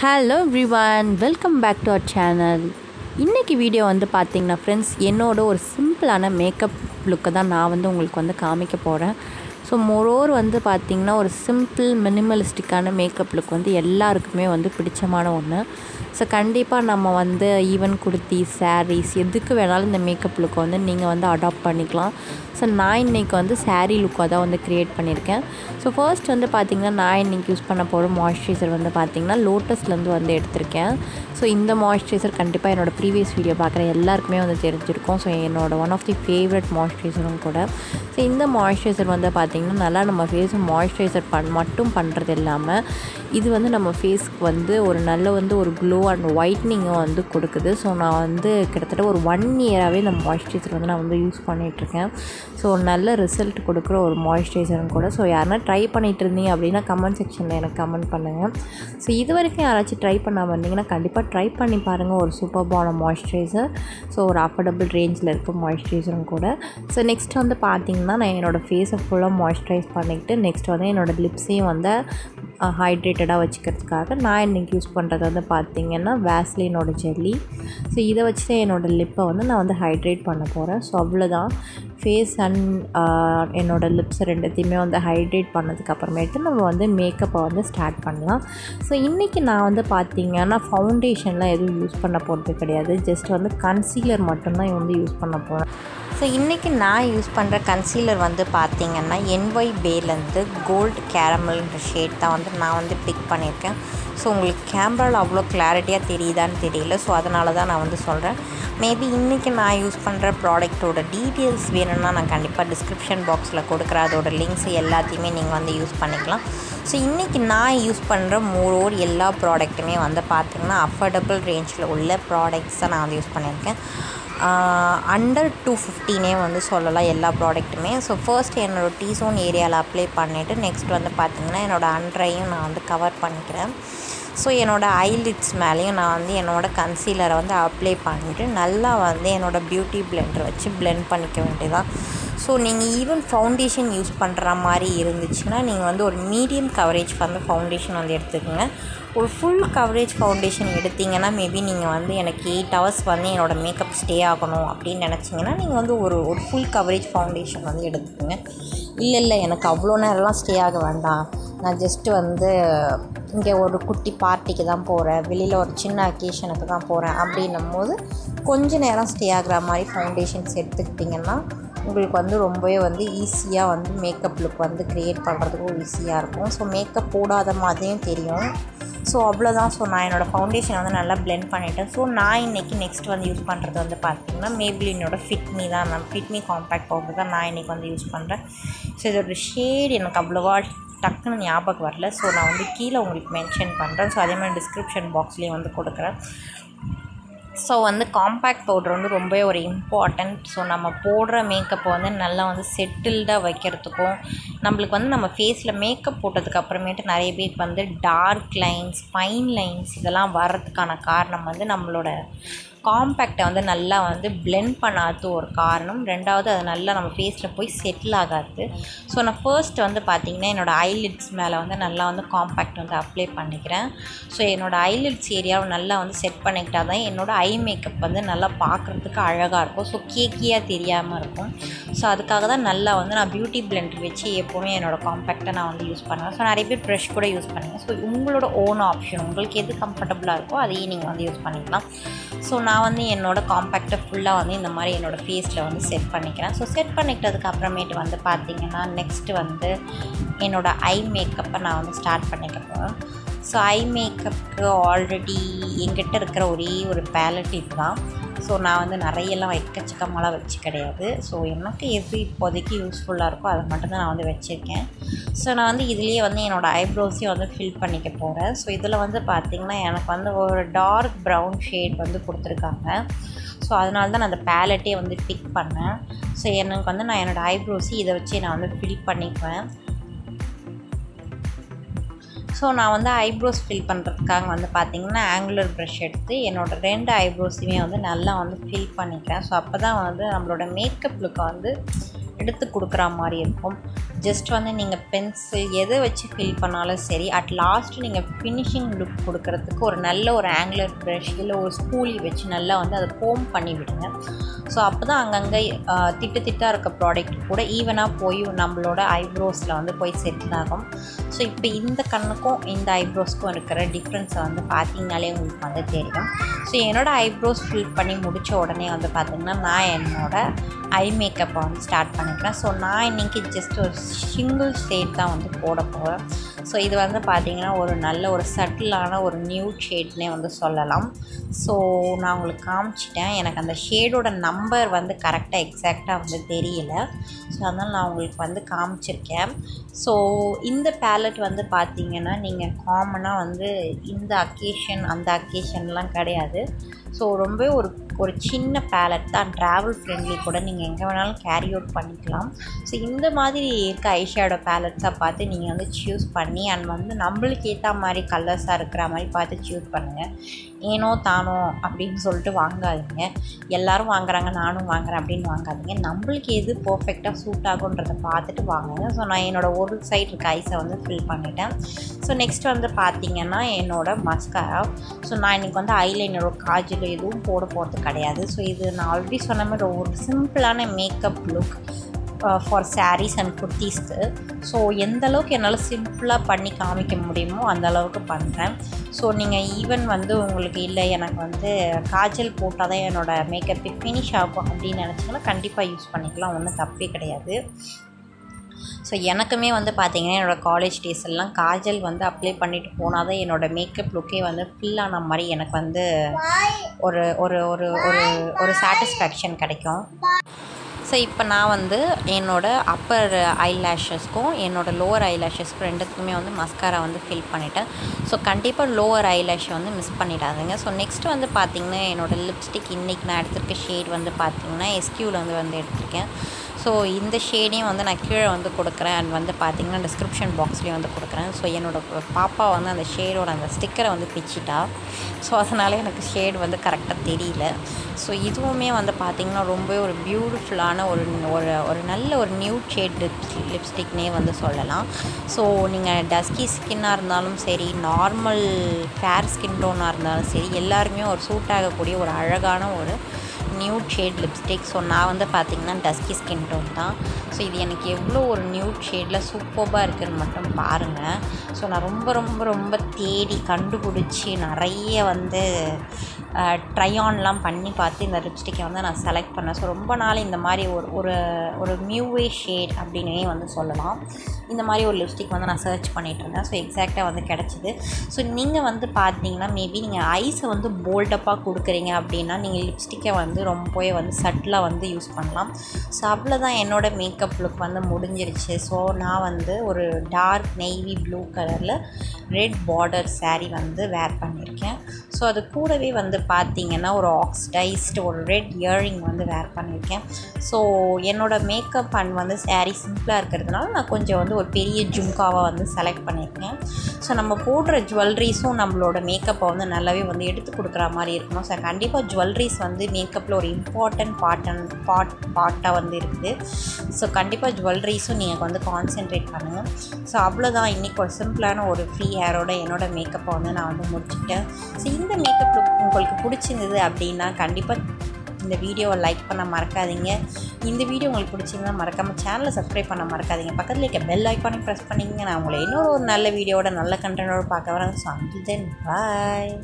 Hello everyone, welcome back to our channel. இன்னைக்கு video பாத்தீங்கன்னா friends என்னோட ஒரு சிம்பிளான மேக்கப் லுக் தான் நான் உங்களுக்கு காமிக்க போறேன். ஸோ மோரோவர் பார்த்தீங்கன்னா ஒரு சிம்பிள் மினிமலிஸ்டிக்கான மேக்கப் லுக் எல்லாருக்குமே பிடிச்சமான ஒன்று. ஸோ கண்டிப்பாக நம்ம ஈவன் குர்த்தி சாரீஸ் எதுக்கு வேணாலும் இந்த மேக்கப் லுக்கை நீங்கள் அடாப்ட் பண்ணிக்கலாம். ஸோ நான் இன்றைக்கி சாரீ லுக்காக தான் க்ரியேட் பண்ணியிருக்கேன். ஸோ ஃபர்ஸ்ட் பார்த்திங்கன்னா நான் இன்றைக்கி யூஸ் பண்ண போகிற மாய்ஸ்சரைசர் பார்த்திங்கன்னா லோட்டஸ்லேருந்து எடுத்திருக்கேன். ஸோ இந்த மாய்ஸ்சரைசர் கண்டிப்பாக என்னோடய ப்ரீவியஸ் வீடியோ பார்க்குற எல்லாருக்குமே தெரிஞ்சிருக்கும். ஸோ என்னோட ஒன் ஆஃப் தி ஃபேவரட் மாய்ஸ்சரைசரும் கூட. ஸோ இந்த மாய்ஸ்சரைசர் பார்த்திங்கன்னா நல்லா நம்ம ஃபேஸை மாய்ஸ்சரைசர் மட்டும் பண்ணுறது இல்லாமல் இது நம்ம ஃபேஸ்க்கு ஒரு நல்ல ஒரு க்ளோ அண்ட் ஒயிட்னிங்கும் கொடுக்குது. ஸோ நான் கிட்டத்தட்ட ஒரு 1 இயராகவே இந்த மாய்ஸ்சரைசர் நான் யூஸ் பண்ணிகிட்ருக்கேன். ஸோ நல்ல ரிசல்ட் கொடுக்குற ஒரு மாய்ஸ்சரைசரும் கூட. ஸோ யாருன்னா ட்ரை பண்ணிகிட்டு இருந்தீங்க அப்படின்னா கமெண்ட் செக்ஷனில் எனக்கு கமெண்ட் பண்ணுங்கள். ஸோ இது வரைக்கும் யாராச்சும் ட்ரை பண்ணாமல் இருந்தீங்கன்னா கண்டிப்பாக ட்ரை பண்ணி பாருங்கள். ஒரு சூப்பர்பான மாய்ஸ்சரைசர். ஸோ ஒரு அஃபோர்டபுள் ரேஞ்சில் இருக்க மாய்ஸ்சரைசரும் கூட. ஸோ நெக்ஸ்ட் பார்த்திங்கன்னா நான் என்னோடய ஃபேஸை ஃபுல்லாக மாய்ஸ்சரைஸ் பண்ணிக்கிட்டு நெக்ஸ்ட் என்னோடய லிப்ஸையும் ஹைட்ரேட்டடாக வச்சுக்கிறதுக்காக நான் இன்றைக்கி யூஸ் பண்ணுறது பார்த்திங்கன்னா வேஸ்லினோட ஜெல்லி. ஸோ இதை வச்சு தான் என்னோடய லிப்பை நான் ஹைட்ரேட் பண்ண போகிறேன். ஸோ அவ்வளோதான். ஃபேஸ் அண்ட் என்னோடய லிப்ஸ் ரெண்டுத்தையுமே ஹைட்ரேட் பண்ணதுக்கப்புறமேட்டு நம்ம மேக்கப்பை ஸ்டார்ட் பண்ணலாம். ஸோ இன்றைக்கி நான் பார்த்திங்கன்னா ஃபவுண்டேஷன்லாம் எதுவும் யூஸ் பண்ண போகிறது கிடையாது. ஜஸ்ட் கன்சீலர் மட்டும்தான் யூஸ் பண்ண போகிறேன். ஸோ இன்றைக்கி நான் யூஸ் பண்ணுற கன்சீலர் பார்த்திங்கன்னா NYBேலேருந்து கோல்டு கேரமல்ன்ற ஷேட் தான் நான் பிக் பண்ணியிருக்கேன். ஸோ உங்களுக்கு கேமராவில் அவ்வளோ கிளாரிட்டியாக தெரியுதான்னு தெரியல. ஸோ அதனால தான் நான் சொல்கிறேன். மேபி இன்றைக்கி நான் யூஸ் பண்ணுற ப்ராடக்ட்டோட டீட்டெயில்ஸ் வேணும்னா நான் கண்டிப்பாக டிஸ்கிரிப்ஷன் பாக்ஸில் கொடுக்குறேன். அதோட லிங்க்ஸ் எல்லாத்தையுமே நீங்கள் யூஸ் பண்ணிக்கலாம். ஸோ இன்றைக்கி நான் யூஸ் பண்ணுற மோரோவர் எல்லா ப்ராடக்ட்டுமே பார்த்திங்கன்னா அஃபோர்டபுள் ரேஞ்சில் உள்ள ப்ராடக்ட்ஸ் தான் நான் யூஸ் பண்ணியிருக்கேன். அண்டர் 250 சொல்லலாம் எல்லா ப்ராடக்ட்டுமே. ஸோ ஃபர்ஸ்ட் என்னோடய டீசோன் ஏரியாவில் அப்ளை பண்ணிவிட்டு நெக்ஸ்ட் பார்த்திங்கன்னா என்னோடய அண்டரையும் நான் கவர் பண்ணிக்கிறேன். ஸோ என்னோடய ஐலிட்ஸ் மேலேயும் நான் என்னோடய கன்சீலரை அப்ளை பண்ணிவிட்டு நல்லா என்னோடய பியூட்டி பிளெண்டர் வச்சு பிளெண்ட் பண்ணிக்க வேண்டியதான். ஸோ நீங்கள் ஈவன் ஃபவுண்டேஷன் யூஸ் பண்ணுற மாதிரி இருந்துச்சுன்னா நீங்கள் ஒரு மீடியம் கவரேஜ் ஃபவுண்டேஷன் எடுத்துக்கோங்க. ஒரு ஃபுல் கவரேஜ் ஃபவுண்டேஷன் எடுத்திங்கன்னா மேபி நீங்கள் எனக்கு 8 ஹவர்ஸ் என்னோடய மேக்கப் ஸ்டே ஆகணும் அப்படின்னு நினச்சிங்கன்னா நீங்கள் ஒரு ஃபுல் கவரேஜ் ஃபவுண்டேஷன் எடுத்துக்கோங்க. இல்லை எனக்கு அவ்வளோ நேரம்லாம் ஸ்டே ஆக வேண்டாம், நான் ஜஸ்ட்டு இங்கே ஒரு குட்டி பார்ட்டிக்கு தான் போகிறேன், வெளியில் ஒரு சின்ன அக்கேஷனுக்கு தான் போகிறேன் அப்படின்னும் போது கொஞ்சம் நேரம் ஸ்டே ஆகிற மாதிரி ஃபவுண்டேஷன்ஸ் எடுத்துக்கிட்டிங்கன்னா உங்களுக்கு ரொம்பவே ஈஸியாக மேக்கப் லுக் க்ரியேட் பண்ணுறதுக்கும் ஈஸியாக இருக்கும். ஸோ மேக்கப் போடாத மாதிரியும் தெரியும். ஸோ அவ்வளோதான். ஸோ நான் என்னோடய ஃபவுண்டேஷன் நல்லா பிளெண்ட் பண்ணிவிட்டேன். ஸோ நான் இன்றைக்கி நெக்ஸ்ட் யூஸ் பண்ணுறது பார்த்திங்கன்னா மேபிளினோட ஃபிட்மி தான். நான் ஃபிட்மி காம்பேக்ட் பவுடர் தான் நான் இன்றைக்கி யூஸ் பண்ணுறேன். ஸோ இதோட ஷேட் எனக்கு அவ்வளோவா டக்குன்னு ஞாபகம் வரல. ஸோ நான் கீழே உங்களுக்கு மென்ஷன் பண்ணுறேன். ஸோ அதே மாதிரி டிஸ்கிரிப்ஷன் பாக்ஸ்லேயும் கொடுக்குறேன். ஸோ காம்பேக்ட் பவுடர் ரொம்பவே ஒரு இம்பார்ட்டண்ட். ஸோ நம்ம போடுற மேக்கப்பை நல்லா செட்டில்டாக வைக்கிறதுக்கும் நம்மளுக்கு நம்ம ஃபேஸில் மேக்கப் போட்டதுக்கு அப்புறமேட்டு நிறைய பேருக்கு டார்க் லைன்ஸ் ஃபைன் லைன்ஸ் இதெல்லாம் வர்றதுக்கான காரணம் நம்மளோட காம்பேக்டை நல்லா பிளெண்ட் பண்ணாது ஒரு காரணம். ரெண்டாவது அது நல்லா நம்ம ஃபேஸில் போய் செட்டில் ஆகாது. ஸோ நான் ஃபர்ஸ்ட் பார்த்திங்கன்னா என்னோடய ஐலிட்ஸ் மேலே நல்லா காம்பேக்ட் அப்ளை பண்ணிக்கிறேன். ஸோ என்னோடய ஐலிட்ஸ் ஏரியாவை நல்லா செட் பண்ணிக்கிட்டால் தான் என்னோடய ஐ மேக்கப் நல்லா பார்க்குறதுக்கு அழகாக இருக்கும். ஸோ கேக்கியாக தெரியாமல் இருக்கும். ஸோ அதுக்காக தான் நல்லா நான் பியூட்டி பிளெண்டர் வச்சு எப்போவுமே என்னோடய காம்பேக்டை நான் யூஸ் பண்ணுவேன். ஸோ நிறைய பேர் ப்ரஷ் கூட யூஸ் பண்ணுவேன். ஸோ உங்களோட ஓன் ஆப்ஷன், உங்களுக்கு எது கம்ஃபர்டபுளாக இருக்கோ அதையே நீங்கள் யூஸ் பண்ணிக்கலாம். ஸோ நான் என்னோடய காம்பேக்டை ஃபுல்லாக இந்த மாதிரி என்னோடய ஃபேஸில் செட் பண்ணிக்கிறேன். ஸோ செட் பண்ணிக்கிட்டதுக்கு அப்புறமேட்டு பார்த்திங்கன்னா நெக்ஸ்ட்டு என்னோடய ஐ மேக்கப்பை நான் ஸ்டார்ட் பண்ணிக்க போகிறேன். ஸோ ஐ மேக்கப்புக்கு ஆல்ரெடி என்கிட்ட இருக்கிற ஒரே ஒரு பேலட் இது தான். ஸோ நான் நிறையெல்லாம் எக்கச்சக்கமாலாம் வச்சு கிடையாது. ஸோ எனக்கு எது இப்போதைக்கு யூஸ்ஃபுல்லாக இருக்கோ அதை மட்டும்தான் நான் வச்சுருக்கேன். ஸோ நான் இதுலேயே என்னோடய ஐப்ரோஸையும் ஃபில் பண்ணிக்க போகிறேன். ஸோ இதில் பார்த்திங்கன்னா எனக்கு ஒரு டார்க் ப்ரௌன் ஷேட் கொடுத்துருக்காங்க. ஸோ அதனால தான் நான் அந்த பேலட்டே பிக் பண்ணேன். ஸோ எனக்கு நான் என்னோடய ஐப்ரோஸை இதை வச்சு நான் ஃபில் பண்ணிக்குவேன். ஸோ நான் ஐப்ரோஸ் ஃபில் பண்ணுறதுக்காக பார்த்திங்கன்னா ஆங்குலர் ப்ரஷ் எடுத்து என்னோடய 2 ஐப்ரோஸையுமே நல்லா ஃபில் பண்ணிக்கிறேன். ஸோ அப்போ தான் நம்மளோட மேக்கப் லுக்கை எடுத்து கொடுக்குற மாதிரி இருக்கும். ஜஸ்ட் வந்து நீங்கள் பென்சில் எதை வச்சு ஃபில் பண்ணாலும் சரி, அட் லாஸ்ட் நீங்கள் ஃபினிஷிங் லுக் கொடுக்கறதுக்கு ஒரு நல்ல ஒரு ஆங்குலர் ப்ரஷ் இல்லை ஒரு ஸ்பூலி வச்சு நல்லா வந்து அதை கோம் பண்ணி விடுங்க. ஸோ அப்போ தான் அங்கங்கே திட்டாக இருக்க ப்ராடக்ட் கூட ஈவனாக போய் நம்மளோட ஐப்ரோஸில் வந்து போய் செட்டில் ஆகும். ஸோ இப்போ இந்த கண்ணுக்கும் இந்த ஐப்ரோஸ்க்கும் இருக்கிற டிஃப்ரென்ஸை வந்து பார்த்திங்கனாலே உங்களுக்கு வந்து தெரியும். ஸோ என்னோடய ஐப்ரோஸ் ஃபில் பண்ணி முடித்த உடனே வந்து பார்த்திங்கன்னா நான் என்னோடய ஐ மேக்கப்பை வந்து ஸ்டார்ட் பண்ணிக்கிறேன். ஸோ நான் இன்றைக்கி ஜஸ்ட் ஒரு சிங்கிள் ஷேட் தான் வந்து போட போகிறேன். ஸோ இது வந்து பார்த்திங்கன்னா ஒரு நல்ல ஒரு சட்டிலான ஒரு நியூட் ஷேட்னே வந்து சொல்லலாம். ஸோ நான் உங்களுக்கு காமிச்சிட்டேன். எனக்கு அந்த ஷேடோட நம்பர் வந்து கரெக்டாக எக்ஸாக்டாக வந்து தெரியல. ஸோ அதனால் நான் உங்களுக்கு வந்து காமிச்சிருக்கேன். ஸோ இந்த பேலட் வந்து பார்த்திங்கன்னா நீங்கள் காமனாக வந்து இந்த அக்கேஷன் அந்த அக்கேஷன்லாம் கிடையாது. ஸோ ரொம்ப ஒரு சின்ன பேலட் தான், ட்ராவல் ஃப்ரெண்ட்லி கூட, நீங்கள் எங்கே வேணாலும் கேரி அவுட் பண்ணிக்கலாம். ஸோ இந்த மாதிரி இருக்க ஐஷேடோ பேலட்ஸாக பார்த்து நீங்கள் வந்து சூஸ் பண்ணி அண்ட் வந்து நம்மளுக்கு ஏற்ற மாதிரி கலர்ஸாக இருக்கிற மாதிரி பார்த்து சூஸ் பண்ணுங்கள். ஏனோ தானோ அப்படின்னு சொல்லிட்டு வாங்காதீங்க. எல்லோரும் வாங்குறாங்க நானும் வாங்குறேன் அப்படின்னு வாங்காதீங்க. நம்மளுக்கு எது பர்ஃபெக்டாக சூட் ஆகுன்றதை பார்த்துட்டு வாங்குங்க. ஸோ நான் என்னோடய ஒரு சைடு இருக்க ஐஸை வந்து ஃபில் பண்ணிட்டேன். ஸோ நெக்ஸ்ட் வந்து பார்த்திங்கன்னா என்னோடய மஸ்காரா. ஸோ நான் இன்றைக்கி வந்து ஐலைனரோ காஜலோ எதுவும் போட போகிறது கிடையாது. ஸோ இது நான் ஆல்ரெடி சொன்ன மாதிரி ஒரு சிம்பிளான makeup look for sarees and குர்த்திஸ்க்கு. ஸோ எந்த அளவுக்கு என்னால் சிம்பிளாக பண்ணி காமிக்க முடியுமோ அந்த அளவுக்கு பண்ணுறேன். ஸோ நீங்கள் ஈவன் வந்து உங்களுக்கு இல்லை எனக்கு வந்து காஜல் போட்டால் தான் என்னோடய மேக்கப்பே ஃபினிஷ் ஆகும் அப்படின்னு நினச்சிங்கன்னா கண்டிப்பாக யூஸ் பண்ணிக்கலாம், ஒன்றும் தப்பே கிடையாது. ஸோ எனக்குமே வந்து பார்த்திங்கன்னா என்னோடய காலேஜ் டேஸ் எல்லாம் காஜல் வந்து அப்ளை பண்ணிவிட்டு போனால் தான் என்னோடய மேக்கப் லுக்கே வந்து ஃபில் ஆன மாதிரி எனக்கு வந்து ஒரு ஒரு ஒரு ஒரு ஒரு சாட்டிஸ்ஃபேக்ஷன் கிடைக்கும். ஸோ இப்போ நான் வந்து என்னோடய அப்பர் ஐலேஷஸ்க்கும் என்னோடய லோவர் ஐலேஷஸ்க்கும் ரெண்டுத்துக்குமே வந்து மஸ்காரா வந்து ஃபில் பண்ணிட்டேன். ஸோ கண்டிப்பாக லோவர் ஐலேஷை வந்து மிஸ் பண்ணிடாதுங்க. ஸோ நெக்ஸ்ட் வந்து பார்த்திங்கன்னா என்னோடய லிப்ஸ்டிக் இன்றைக்கி நான் எடுத்திருக்க ஷேட் வந்து பார்த்திங்கன்னா எஸ்கியூவில் வந்து எடுத்திருக்கேன். ஸோ இந்த ஷேடையும் வந்து நான் கீழே வந்து கொடுக்குறேன் அண்ட் வந்து பார்த்திங்கன்னா டிஸ்கிரிப்ஷன் பாக்ஸ்லேயும் வந்து கொடுக்குறேன். ஸோ என்னோடய பாப்பா வந்து அந்த ஷேடோட அந்த ஸ்டிக்கரை வந்து பிச்சிட்டா. ஸோ அதனால் எனக்கு ஷேட் வந்து கரெக்டாக தெரியல. ஸோ இதுவுமே வந்து பார்த்திங்கன்னா ரொம்ப ஒரு பியூட்டிஃபுல்லான ஒரு ஒரு நல்ல ஒரு நியூட் ஷேட் லிப்ஸ்டிக்னே வந்து சொல்லலாம். ஸோ நீங்கள் டஸ்கி ஸ்கின்னாக இருந்தாலும் சரி, நார்மல் ஃபேர் ஸ்கின் டோனாக இருந்தாலும் சரி, எல்லாருமே ஒரு சூட் ஆகக்கூடிய ஒரு அழகான ஒரு நியூட் ஷேட் லிப்ஸ்டிக். ஸோ நான் வந்து பார்த்திங்கன்னா டஸ்கி ஸ்கின் டோன் தான். ஸோ இது எனக்கு எவ்வளோ ஒரு நியூட் ஷேடில் சூப்பராக இருக்குதுன்னு மட்டும் பாருங்கள். ஸோ நான் ரொம்ப ரொம்ப ரொம்ப தேடி கண்டுபிடிச்சி நிறைய வந்து ட்ரையான்லாம் பண்ணி பார்த்து இந்த லிப்ஸ்டிக்கை வந்து நான் செலக்ட் பண்ணேன். ஸோ ரொம்ப நாள் இந்த மாதிரி ஒரு ஒரு மியூவே ஷேட் அப்படின்னே வந்து சொல்லலாம். இந்த மாதிரி ஒரு லிப்ஸ்டிக் வந்து நான் சர்ச் பண்ணிகிட்டு இருந்தேன். ஸோ எக்ஸாக்டாக வந்து கிடச்சிது. ஸோ நீங்கள் வந்து பார்த்தீங்கன்னா மேபி நீங்கள் ஐஸை வந்து போல்டப்பாக கொடுக்குறீங்க அப்படின்னா நீங்கள் லிப்ஸ்டிக்கை வந்து ரொம்பவே வந்து சட்டிலாக வந்து யூஸ் பண்ணலாம். ஸோ அவ்வளோதான் என்னோடய மேக்கப் லுக் வந்து முடிஞ்சிருச்சு. ஸோ நான் வந்து ஒரு டார்க் நெய்வி ப்ளூ கலரில் ரெட் பார்டர் சாரீ வந்து வேர் பண்ணியிருக்கேன். ஸோ அது கூடவே வந்து பார்த்திங்கன்னா ஒரு ஆக்சிடைஸ்டு ஒரு ரெட் இயரிங் வந்து வேர் பண்ணியிருக்கேன். ஸோ என்னோடய மேக்கப் அண்ட் வந்து சாரீ சிம்பிளாக இருக்கிறதுனால நான் கொஞ்சம் வந்து ஒரு பெரிய ஜும்காவாக வந்து செலக்ட் பண்ணியிருக்கேன். ஸோ நம்ம போடுற ஜுவல்லரிஸும் நம்மளோட மேக்கப்பை வந்து நல்லாவே வந்து எடுத்து கொடுக்குற மாதிரி இருக்கணும். ஸோ கண்டிப்பாக ஜுவல்லரிஸ் வந்து மேக்கப்பில் ஒரு இம்பார்ட்டன்ட் பார்ட்டாக வந்து இருக்குது. ஸோ கண்டிப்பாக ஜுவல்லரிஸும் நீங்கள் வந்து கான்சென்ட்ரேட் பண்ணுங்கள். ஸோ அவ்வளோதான், இன்றைக்கி ஒரு சிம்பிளான ஒரு ஃப்ரீ ஹேரோட என்னோடய மேக்கப்பை வந்து நான் வந்து முடிச்சுட்டேன். ஸோ இந்த மேக்கப் லுக் உங்களுக்கு பிடிச்சிருந்தது அப்படின்னா கண்டிப்பாக இந்த வீடியோவை லைக் பண்ண மறக்காதீங்க. இந்த வீடியோ உங்களுக்கு பிடிச்சிங்கன்னா மறக்காமல் சேனலை சப்ஸ்கிரைப் பண்ண மறக்காதீங்க. பக்கத்தில் இருக்க பெல் ஐக்கானையும் ப்ரெஸ் பண்ணிங்க. நான் உங்களை இன்னொரு நல்ல வீடியோட நல்ல கண்டென்ட்டோடு பார்க்க வரேன். ஸோ அண்டில் தென் பாய்.